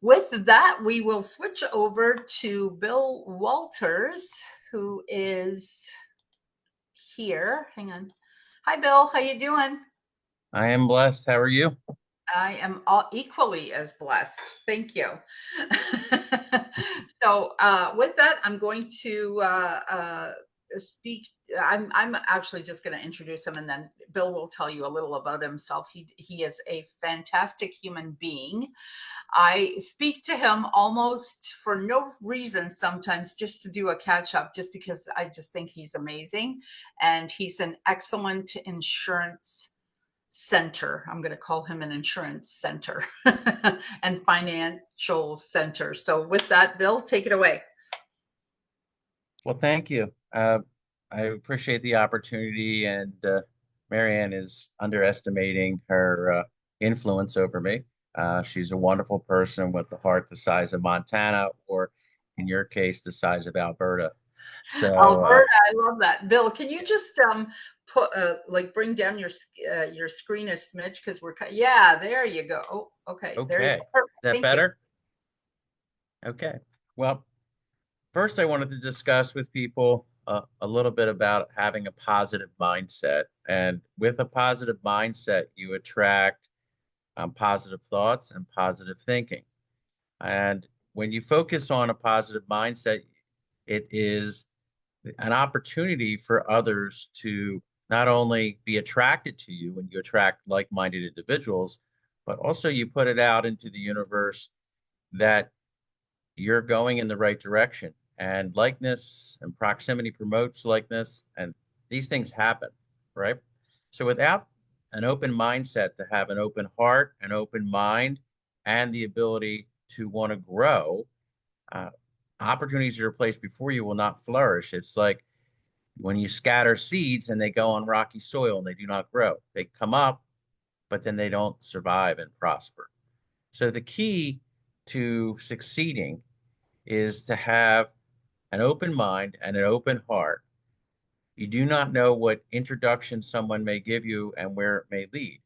with that, we will switch over to Bill Walters, who is here. Hang on. Hi, Bill. How you doing? I am blessed. How are you? I am equally as blessed. Thank you. So, with that, I'm going to speak. I'm actually just going to introduce him, and then Bill will tell you a little about himself. He is a fantastic human being. I speak to him almost for no reason sometimes, just to do a catch up, just because I just think he's amazing, and he's an excellent insurance center. I'm going to call him an insurance center and financial center. So, with that, Bill, take it away. Well, thank you. I appreciate the opportunity, and Marianne is underestimating her influence over me. She's a wonderful person with a heart the size of Montana, or in your case, the size of Alberta. So, Alberta, I love that. Bill, can you just put like bring down your screen a smidge, because yeah, there you go. Oh, okay, there you okay. go. Perfect. Is that Thank you. better? Okay. Well, first, I wanted to discuss with people a little bit about having a positive mindset. And with a positive mindset, you attract positive thoughts and positive thinking. And when you focus on a positive mindset, it is an opportunity for others to not only be attracted to you when you attract like-minded individuals, but also you put it out into the universe that you're going in the right direction. And likeness and proximity promotes likeness, and these things happen, right? So without an open mindset, to have an open heart, an open mind, and the ability to want to grow, uh, opportunities that are placed before you will not flourish. It's like when you scatter seeds and they go on rocky soil and they do not grow. They come up, but then they don't survive and prosper. So the key to succeeding is to have an open mind and an open heart. You do not know what introduction someone may give you and where it may lead.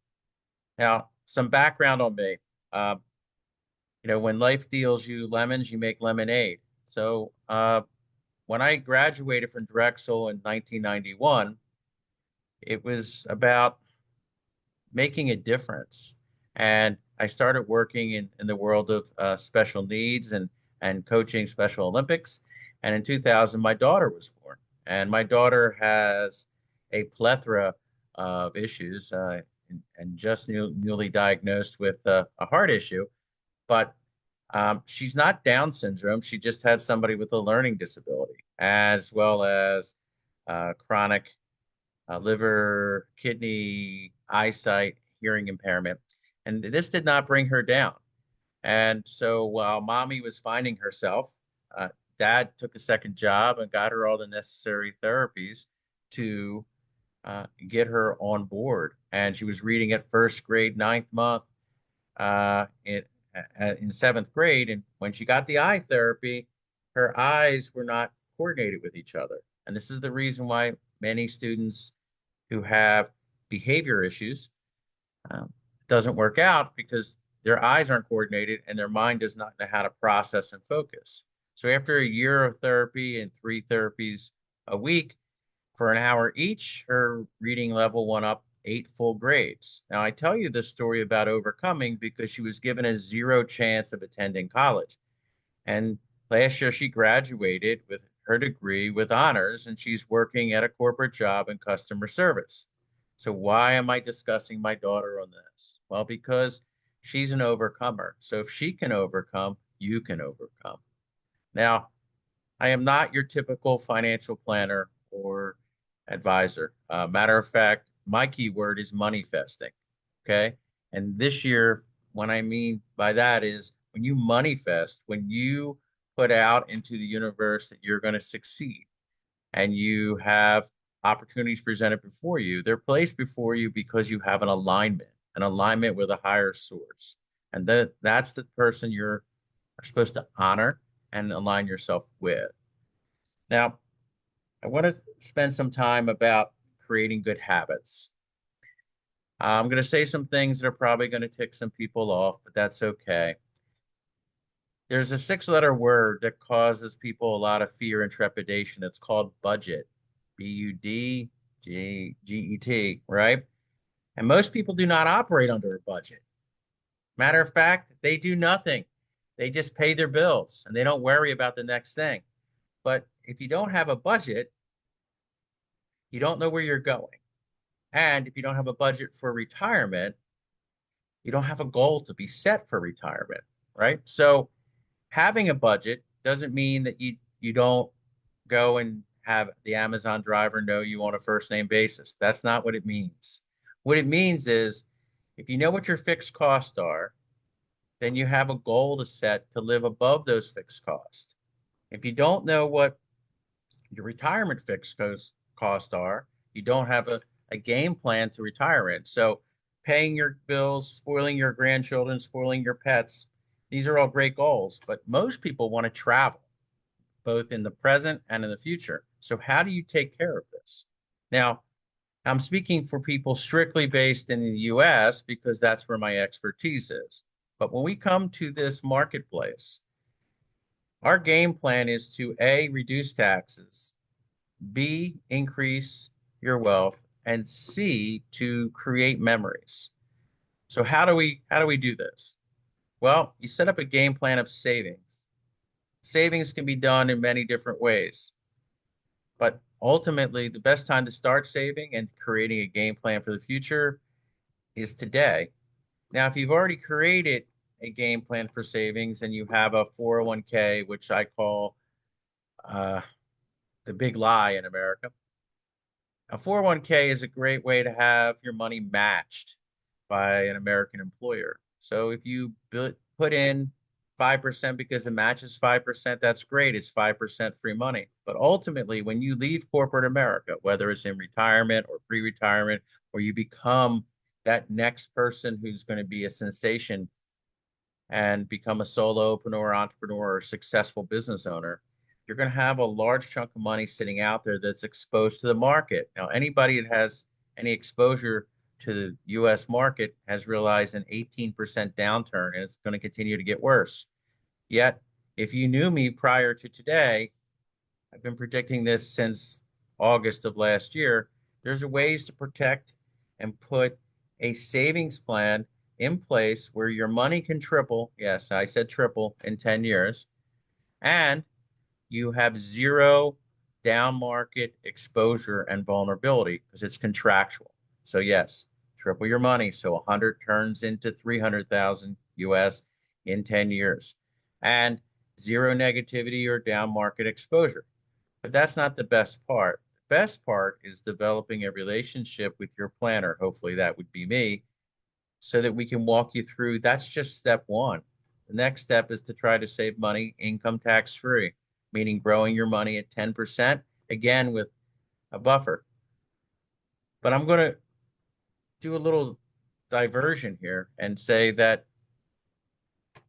Now, some background on me. Um, when life deals you lemons, you make lemonade. So, when I graduated from Drexel in 1991, it was about making a difference. And I started working in the world of special needs and coaching Special Olympics. And in 2000, my daughter was born. And my daughter has a plethora of issues and just newly diagnosed with a heart issue. But she's not Down syndrome. She just had somebody with a learning disability, as well as chronic liver, kidney, eyesight, hearing impairment. And this did not bring her down. And so while mommy was finding herself, dad took a second job and got her all the necessary therapies to get her on board. And she was reading at first grade, ninth month, in seventh grade. And when she got the eye therapy, her eyes were not coordinated with each other. And this is the reason why many students who have behavior issues um, doesn't work out, because their eyes aren't coordinated and their mind does not know how to process and focus. So after a year of therapy and three therapies a week for an hour each, her reading level went up 8 full grades. Now, I tell you this story about overcoming because she was given a zero chance of attending college. And last year she graduated with her degree with honors, and she's working at a corporate job in customer service. So why am I discussing my daughter on this? Well, because she's an overcomer. So if she can overcome, you can overcome. Now, I am not your typical financial planner or advisor. Matter of fact, my keyword is moneyfesting. Okay. And this year, what I mean by that is when you manifest, when you put out into the universe that you're going to succeed and you have opportunities presented before you, they're placed before you because you have an alignment with a higher source. And that's the person you're supposed to honor and align yourself with. Now, I want to spend some time about creating good habits. I'm going to say some things that are probably going to tick some people off, but that's okay. There's a six-letter word that causes people a lot of fear and trepidation. It's called budget. Budget, right? And most people do not operate under a budget. Matter of fact, they do nothing. They just pay their bills and they don't worry about the next thing. But if you don't have a budget, you don't know where you're going. And if you don't have a budget for retirement, you don't have a goal to be set for retirement, right? So having a budget doesn't mean that you don't go and have the Amazon driver know you on a first name basis. That's not what it means. What it means is if you know what your fixed costs are, then you have a goal to set to live above those fixed costs. If you don't know what your retirement costs are, you don't have a game plan to retire in. So paying your bills, spoiling your grandchildren, spoiling your pets, these are all great goals, but most people want to travel both in the present and in the future. So how do you take care of this? Now, I'm speaking for people strictly based in the US because that's where my expertise is. But when we come to this marketplace, our game plan is to A, reduce taxes, B, increase your wealth, and C, to create memories. So how do we do this? Well, you set up a game plan of savings. Savings can be done in many different ways, but ultimately the best time to start saving and creating a game plan for the future is today. Now, if you've already created a game plan for savings and you have a 401k, which I call uh, the big lie in America, a 401k is a great way to have your money matched by an American employer. So if you put in 5% because it matches 5%, that's great. It's 5% free money. But ultimately, when you leave corporate America, whether it's in retirement or pre-retirement, or you become that next person who's going to be a sensation and become a solopreneur, entrepreneur, or successful business owner, you're going to have a large chunk of money sitting out there that's exposed to the market. Now, anybody that has any exposure to the US market has realized an 18% downturn, and it's going to continue to get worse. Yet, if you knew me prior to today, I've been predicting this since August of last year. There's ways to protect and put a savings plan in place where your money can triple. Yes, I said triple in 10 years. And you have zero down market exposure and vulnerability because it's contractual. So yes, triple your money. So 100 turns into 300,000 US in 10 years and zero negativity or down market exposure. But that's not the best part. The best part is developing a relationship with your planner. Hopefully that would be me so that we can walk you through. That's just step one. The next step is to try to save money income tax free, meaning growing your money at 10%, again with a buffer. But I'm going to do a little diversion here and say that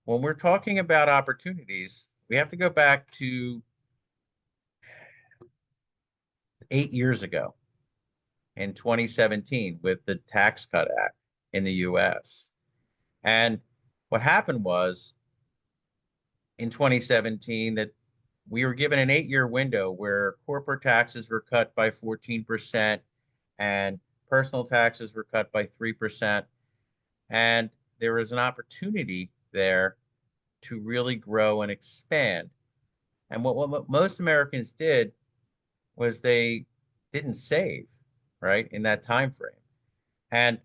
when we're talking about opportunities, we have to go back to 8 years ago in 2017 with the Tax Cut Act in the US. And what happened was in 2017 that we were given an 8 year window where corporate taxes were cut by 14% and personal taxes were cut by 3%. And there was an opportunity there to really grow and expand. And what most Americans did was they didn't save, right, in that time frame. And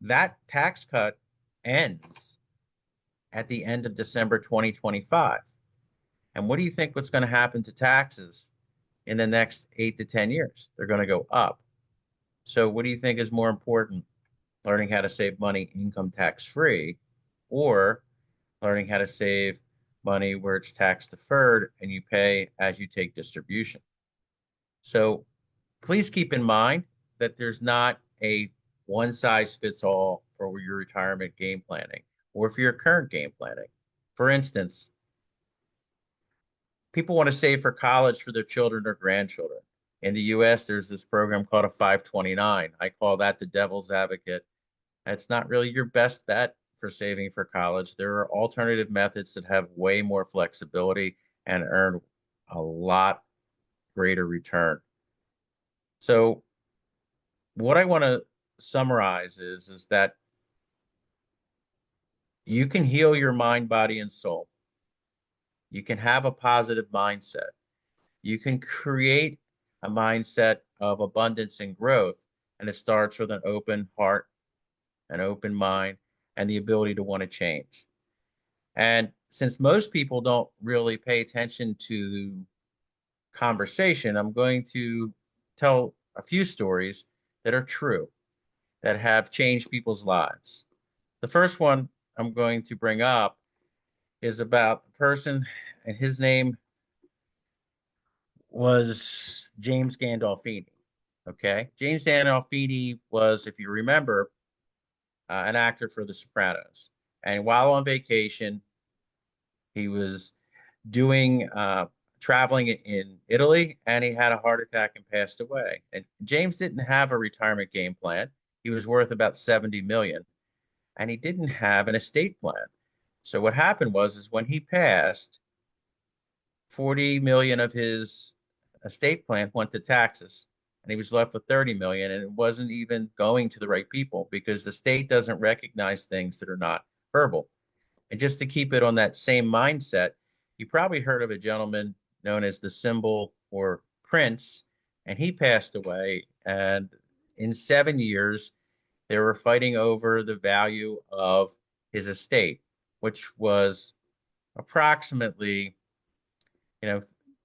that tax cut ends at the end of December 2025. And what do you think what's going to happen to taxes in the next 8 to 10 years? They're going to go up. So what do you think is more important? Learning how to save money income tax free or learning how to save money where it's tax deferred and you pay as you take distribution? So please keep in mind that there's not a one size fits all for your retirement game planning or for your current game planning. For instance, people want to save for college for their children or grandchildren. In the US, there's this program called a 529. I call that the devil's advocate. It's not really your best bet for saving for college. There are alternative methods that have way more flexibility and earn a lot greater return. So what I want to summarize is that you can heal your mind, body, and soul. You can have a positive mindset. You can create a mindset of abundance and growth, and it starts with an open heart, an open mind, and the ability to want to change. And since most people don't really pay attention to conversation, I'm going to tell a few stories that are true, that have changed people's lives. The first one I'm going to bring up is about a person, and his name was James Gandolfini. Okay. James Gandolfini was, if you remember, an actor for The Sopranos. And while on vacation, he was doing traveling in Italy, and he had a heart attack and passed away. And James didn't have a retirement game plan. He was worth about 70 million, and he didn't have an estate plan. So what happened was is when he passed, 40 million of his estate plan went to taxes, and he was left with 30 million, and it wasn't even going to the right people because the state doesn't recognize things that are not verbal. And just to keep it on that same mindset, you probably heard of a gentleman known as the symbol or Prince, and he passed away. And in 7 years, they were fighting over the value of his estate, which was approximately, you know,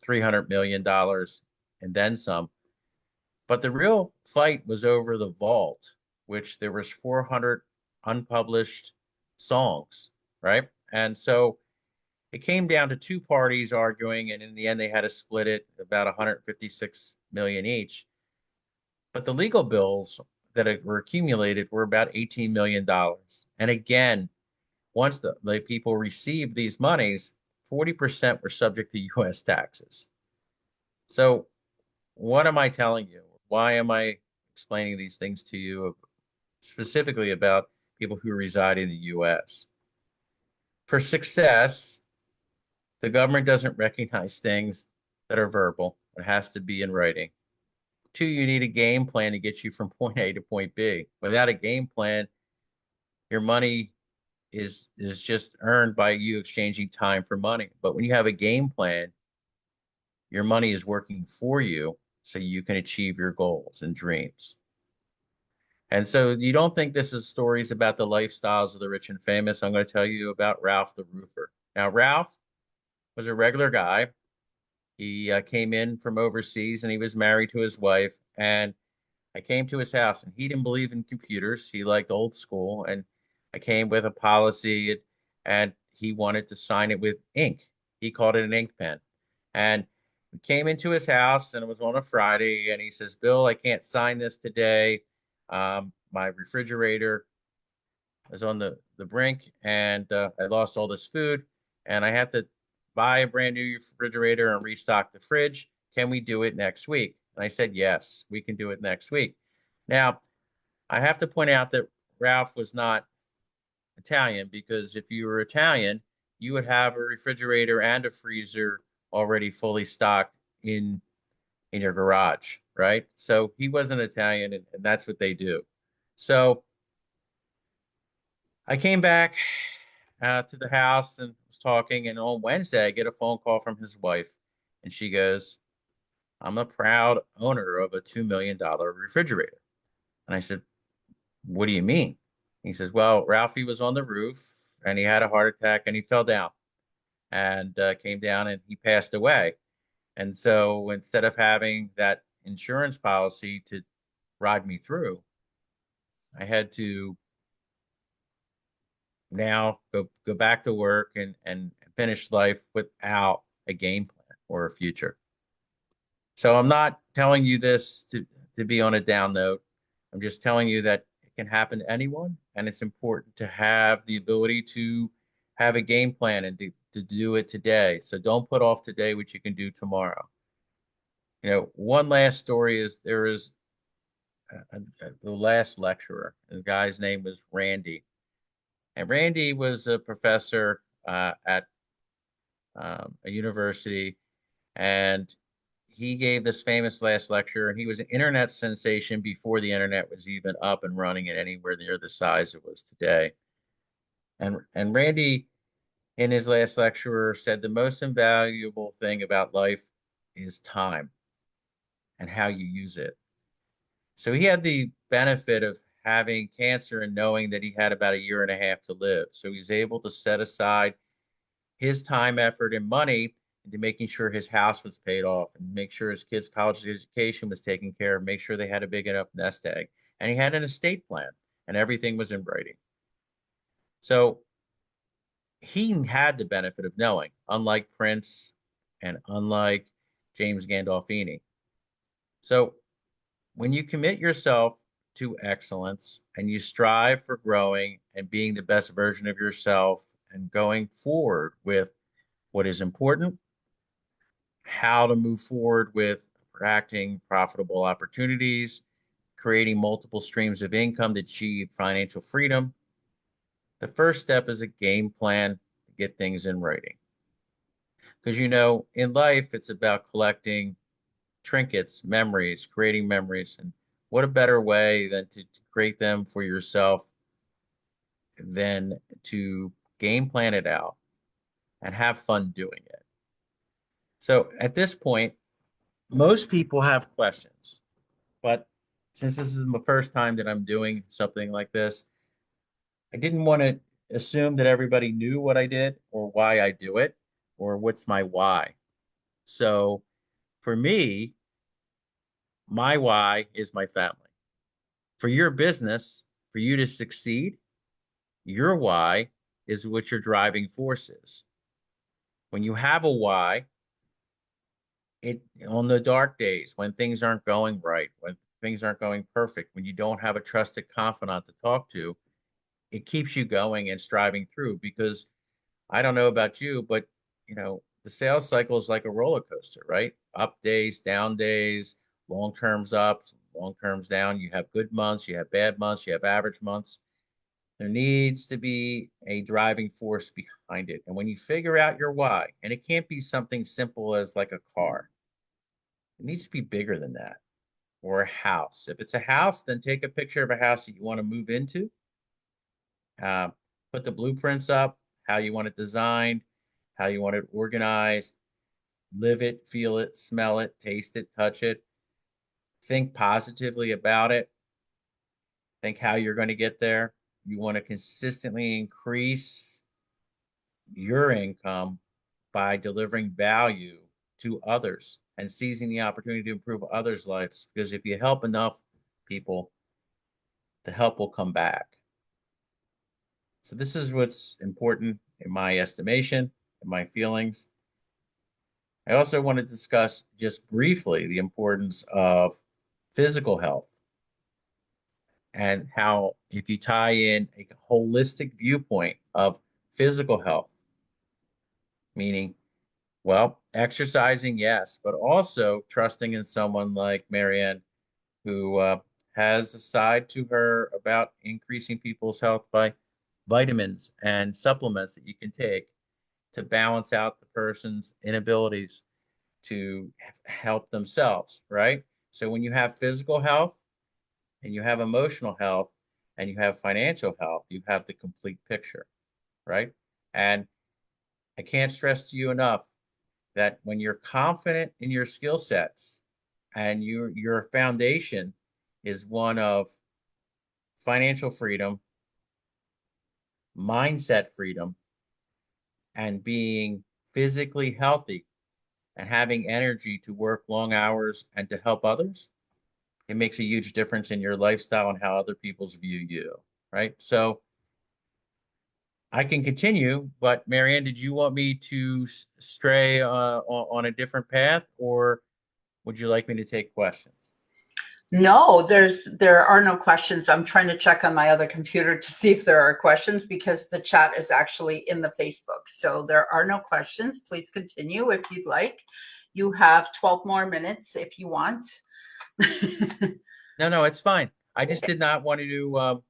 $300 million and then some. But the real fight was over the vault, which there was 400 unpublished songs, right? And so it came down to two parties arguing, and in the end, they had to split it about 156 million each. But the legal bills that were accumulated were about $18 million. And again, once the people received these monies, 40% were subject to US taxes. So, what am I telling you? Why am I explaining these things to you, specifically about people who reside in the US? For success, the government doesn't recognize things that are verbal. It has to be in writing. Two, you need a game plan to get you from point A to point B. Without a game plan, your money is just earned by you exchanging time for money. But when you have a game plan, your money is working for you so you can achieve your goals and dreams. And so you don't think this is stories about the lifestyles of the rich and famous. I'm going to tell you about Ralph the roofer. Now, Ralph was a regular guy. He came in from overseas and he was married to his wife. And I came to his house and he didn't believe in computers. He liked old school. And I came with a policy, and he wanted to sign it with ink. He called it an ink pen. And we came into his house and it was on a Friday. And he says, Bill, I can't sign this today. My refrigerator is on the brink, and I lost all this food, and I have to buy a brand new refrigerator and restock the fridge. Can we do it next week? And I said, yes, we can do it next week. Now, I have to point out that Ralph was not Italian, because if you were Italian, you would have a refrigerator and a freezer already fully stocked in your garage, right? So he wasn't Italian, and that's what they do. So I came back to the house and was talking, and on Wednesday, I get a phone call from his wife, and she goes, I'm a proud owner of a $2 million refrigerator. And I said, what do you mean? He says, well, Ralphie was on the roof and he had a heart attack and he fell down and came down and he passed away. And so instead of having that insurance policy to ride me through, I had to now go back to work and finish life without a game plan or a future. So I'm not telling you this to be on a down note. I'm just telling you that it can happen to anyone, and it's important to have the ability to have a game plan and to do it today. So don't put off today what you can do tomorrow. One last story is there is the last lecturer. The guy's name was Randy, and Randy was a professor at a university, and he gave this famous last lecture, and he was an internet sensation before the internet was even up and running at anywhere near the size it was today. And Randy, in his last lecture, said the most invaluable thing about life is time and how you use it. So he had the benefit of having cancer and knowing that he had about a year and a half to live. So he's able to set aside his time, effort, and money into making sure his house was paid off and make sure his kids' college education was taken care of, make sure they had a big enough nest egg. And he had an estate plan and everything was in writing. So he had the benefit of knowing, unlike Prince and unlike James Gandolfini. So when you commit yourself to excellence and you strive for growing and being the best version of yourself and going forward with what is important, how to move forward with attracting profitable opportunities, creating multiple streams of income to achieve financial freedom, the first step is a game plan to get things in writing. Because in life, it's about collecting trinkets, memories, creating memories. And what a better way than to create them for yourself than to game plan it out and have fun doing it. So at this point, most people have questions, but since this is the first time that I'm doing something like this, I didn't want to assume that everybody knew what I did or why I do it or what's my why. So for me, my why is my family. For your business, for you to succeed, your why is what your driving force is. When you have a why, it on the dark days, when things aren't going right, when things aren't going perfect, when you don't have a trusted confidant to talk to, it keeps you going and striving through because I don't know about you, but the sales cycle is like a roller coaster, right? Up days, down days, long terms up, long terms down. You have good months, you have bad months, you have average months. There needs to be a driving force behind it. And when you figure out your why, and it can't be something simple as like a car, it needs to be bigger than that, or a house. If it's a house, then take a picture of a house that you want to move into, uh, put the blueprints up, how you want it designed, how you want it organized, live it, feel it, smell it, taste it, touch it, think positively about it, think how you're going to get there. You want to consistently increase your income by delivering value to others and seizing the opportunity to improve others' lives. Because if you help enough people, the help will come back. So this is what's important in my estimation, in my feelings. I also want to discuss just briefly the importance of physical health and how if you tie in a holistic viewpoint of physical health, meaning, well, exercising, yes, but also trusting in someone like Marianne, who has a side to her about increasing people's health by vitamins and supplements that you can take to balance out the person's inabilities to help themselves, right? So when you have physical health and you have emotional health and you have financial health, you have the complete picture, right? And I can't stress to you enough that when you're confident in your skill sets and your foundation is one of financial freedom, mindset freedom, and being physically healthy and having energy to work long hours and to help others, it makes a huge difference in your lifestyle and how other people view you, right? So I can continue, but Marianne, did you want me to stray on a different path, or would you like me to take questions? No, there are no questions. I'm trying to check on my other computer to see if there are questions because the chat is actually in the Facebook. So there are no questions. Please continue if you'd like. You have 12 more minutes if you want. No, no, it's fine. I just Okay. did not want to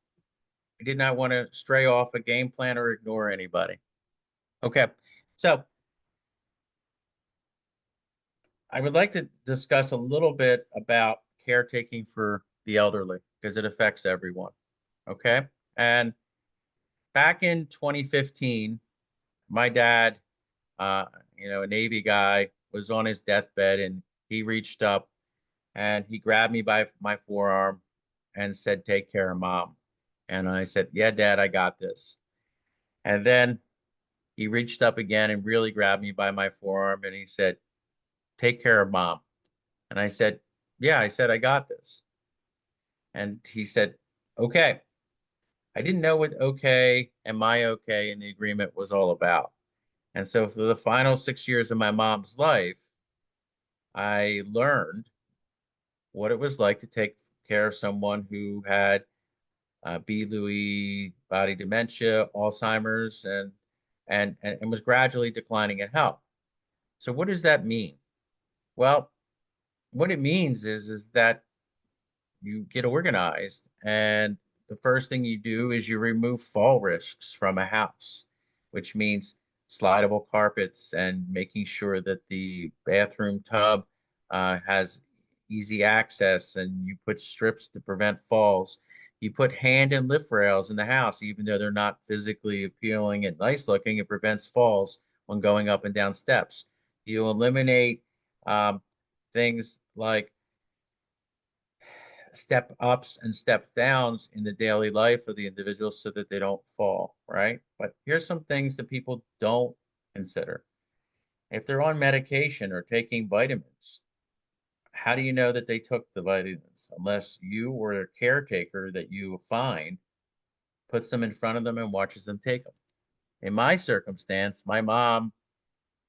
I did not want to stray off a game plan or ignore anybody. Okay. So I would like to discuss a little bit about caretaking for the elderly because it affects everyone. Okay. And back in 2015, my dad, uh, a Navy guy, was on his deathbed and he reached up and he grabbed me by my forearm and said, "Take care of mom." And I said, "Yeah, Dad, I got this." And then he reached up again and really grabbed me by my forearm and he said, "Take care of mom." And I said, "Yeah," I said, "I got this." And he said, "Okay." I didn't know what okay and my okay in the agreement was all about. And so for the final 6 years of my mom's life, I learned what it was like to take care of someone who had B. Lewy body dementia, Alzheimer's, and was gradually declining in health. So what does that mean? Well, what it means is that you get organized, and the first thing you do is you remove fall risks from a house, which means slidable carpets and making sure that the bathroom tub has easy access, and you put strips to prevent falls. You put hand and lift rails in the house, even though they're not physically appealing and nice looking, it prevents falls when going up and down steps. You eliminate um, things like step ups and step downs in the daily life of the individual so that they don't fall, right? But here's some things that people don't consider. If they're on medication or taking vitamins, how do you know that they took the vitamins? Unless you or a caretaker that you find puts them in front of them and watches them take them. In my circumstance, my mom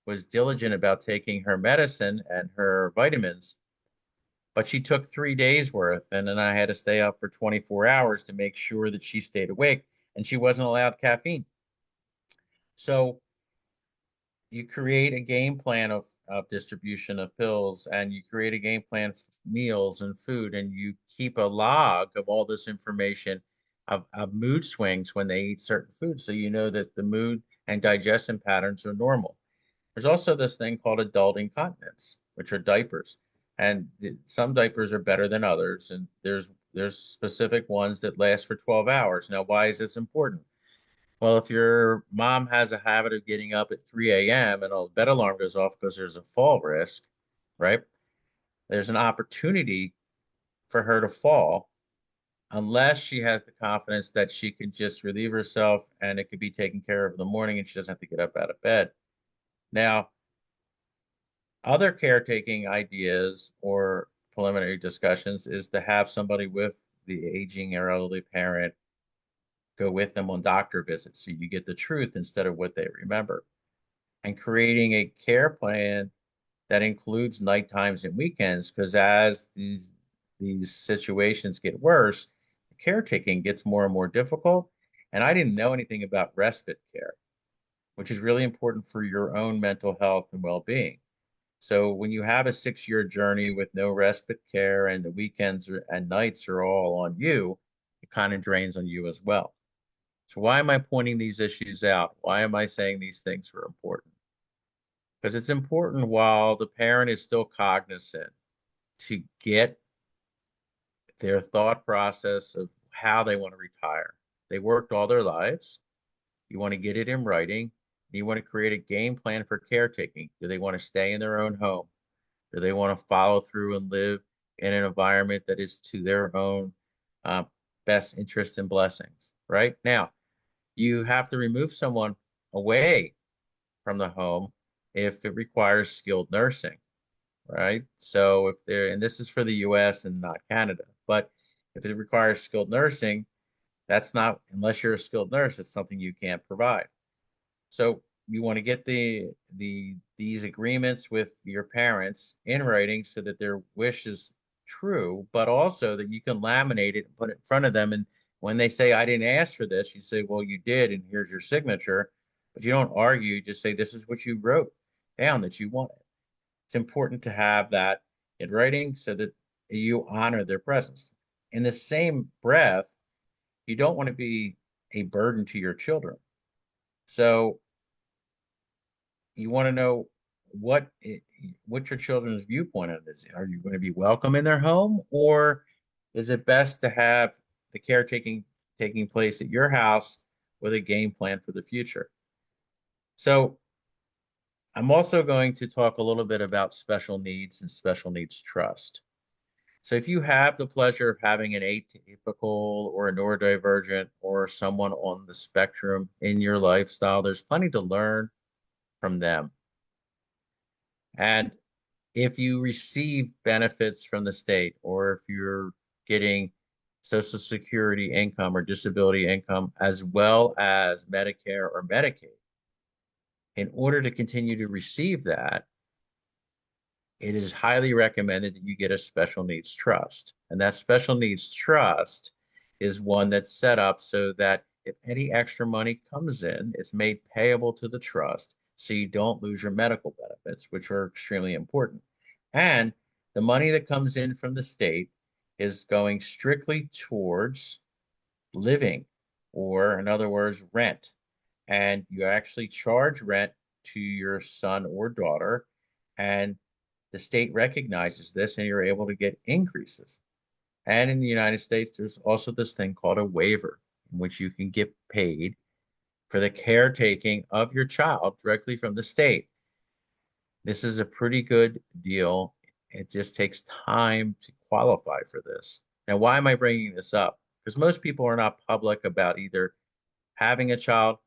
was diligent about taking her medicine and her vitamins, but she took 3 days worth, and then I had to stay up for 24 hours to make sure that she stayed awake, and she wasn't allowed caffeine. So you create a game plan of distribution of pills, and you create a game plan for meals and food, and you keep a log of all this information of mood swings when they eat certain foods, so you know that the mood and digestion patterns are normal. There's also this thing called adult incontinence, which are diapers. And some diapers are better than others. And there's specific ones that last for 12 hours. Now, why is this important? Well, if your mom has a habit of getting up at 3 a.m. and a bed alarm goes off because there's a fall risk, right? There's an opportunity for her to fall unless she has the confidence that she can just relieve herself and it could be taken care of in the morning and she doesn't have to get up out of bed. Now, other caretaking ideas or preliminary discussions is to have somebody with the aging or elderly parent go with them on doctor visits so you get the truth instead of what they remember. And creating a care plan that includes night times and weekends, because as these situations get worse, caretaking gets more and more difficult. And I didn't know anything about respite care, which is really important for your own mental health and well-being. So when you have a 6-year journey with no respite care and the weekends and nights are all on you, it kind of drains on you as well. So why am I pointing these issues out? Why am I saying these things are important? Because it's important while the parent is still cognizant to get their thought process of how they want to retire. They worked all their lives. You want to get it in writing. You want to create a game plan for caretaking. Do they want to stay in their own home? Do they want to follow through and live in an environment that is to their own uh, best interest and blessings? Right now, you have to remove someone away from the home if it requires skilled nursing, right? So if they're, and this is for the US and not Canada, but if it requires skilled nursing, that's not, unless you're a skilled nurse, it's something you can't provide. So you want to get these agreements with your parents in writing so that their wishes true, but also that you can laminate it and put it in front of them. And when they say, I didn't ask for this, you say, well, you did, and here's your signature. But you don't argue, you just say, this is what you wrote down that you wanted. It's important to have that in writing so that you honor their presence. In the same breath, you don't want to be a burden to your children. So you want to know what your children's viewpoint on this. Are you going to be welcome in their home, or is it best to have the caretaking taking place at your house with a game plan for the future? So I'm also going to talk a little bit about special needs and special needs trust. So if you have the pleasure of having an atypical or a neurodivergent or someone on the spectrum in your lifestyle, there's plenty to learn from them. And if you receive benefits from the state, or if you're getting Social Security income or disability income, as well as Medicare or Medicaid, in order to continue to receive that, it is highly recommended that you get a special needs trust. And that special needs trust is one that's set up so that if any extra money comes in, it's made payable to the trust so you don't lose your medical benefits, which are extremely important. And the money that comes in from the state is going strictly towards living, or in other words, rent. And you actually charge rent to your son or daughter, and the state recognizes this, and you're able to get increases. And in the United States, there's also this thing called a waiver, in which you can get paid for the caretaking of your child directly from the state. This is a pretty good deal. It just takes time to qualify for this. Now, why am I bringing this up? Because most people are not public about either having a child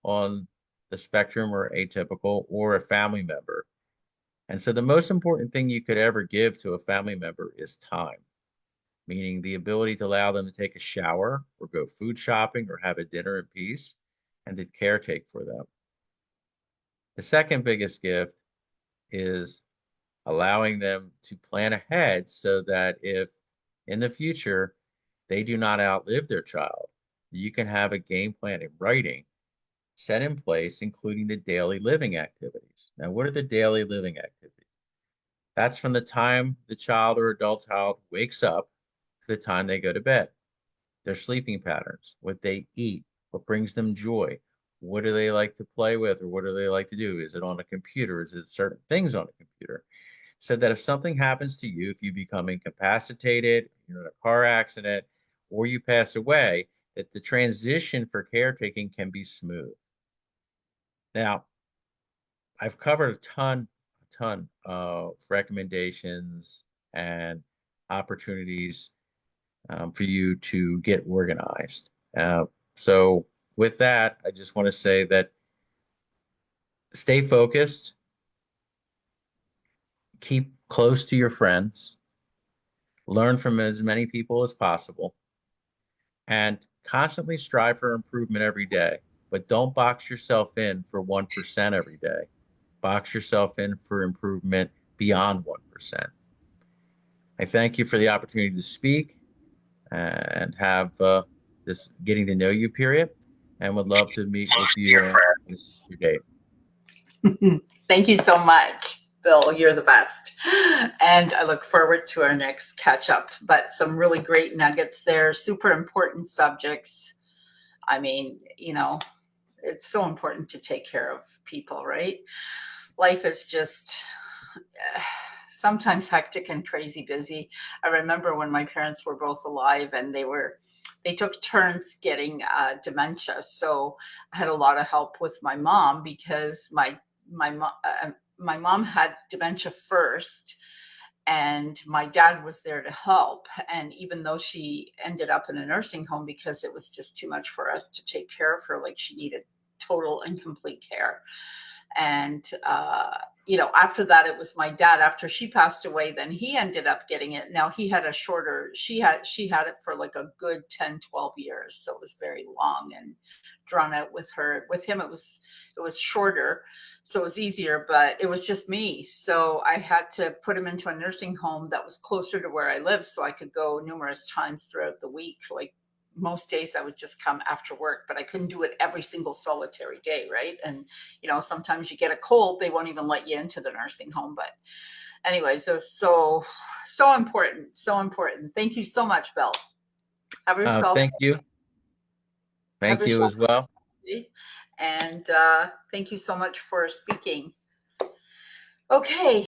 on the spectrum or atypical, or a family member. And so the most important thing you could ever give to a family member is time, meaning the ability to allow them to take a shower or go food shopping or have a dinner in peace, and to caretake for them. The second biggest gift is allowing them to plan ahead so that if in the future they do not outlive their child, you can have a game plan in writing set in place, including the daily living activities. Now, what are the daily living activities? That's from the time the child or adult child wakes up to the time they go to bed. Their sleeping patterns, what they eat, what brings them joy, what do they like to play with, or what do they like to do? Is it on a computer? Is it certain things on a computer? So that if something happens to you, if you become incapacitated, you're in a car accident, or you pass away, that the transition for caretaking can be smooth. Now, I've covered a ton of recommendations and opportunities for you to get organized. So with that, I just want to say that stay focused, keep close to your friends, learn from as many people as possible, and constantly strive for improvement every day. But don't box yourself in for 1% every day. Box yourself in for improvement beyond 1%. I thank you for the opportunity to speak and have this getting to know you period, and would love to meet with you on your date. Thank you so much, Bill. You're the best. And I look forward to our next catch up. But some really great nuggets there, super important subjects. I mean, it's so important to take care of people, right? Life is just sometimes hectic and crazy busy. I remember when my parents were both alive, and they took turns getting dementia. So I had a lot of help with my mom, because my mom had dementia first, and my dad was there to help. And even though she ended up in a nursing home because it was just too much for us to take care of her, like she needed total and complete care. And after that, it was my dad. After she passed away, then he ended up getting it. Now he had a shorter, she had it for like a good 10, 12 years. So it was very long and drawn out with her. With him, it was shorter, so it was easier, but it was just me. So I had to put him into a nursing home that was closer to where I live, so I could go numerous times throughout the week. Like most days I would just come after work, but I couldn't do it every single solitary day, right? And sometimes you get a cold, they won't even let you into the nursing home. But anyways, it was so important, so important. Thank you so much, Bill. Have yourself Thank you. have Thank you yourself as well. and thank you so much for speaking. Okay.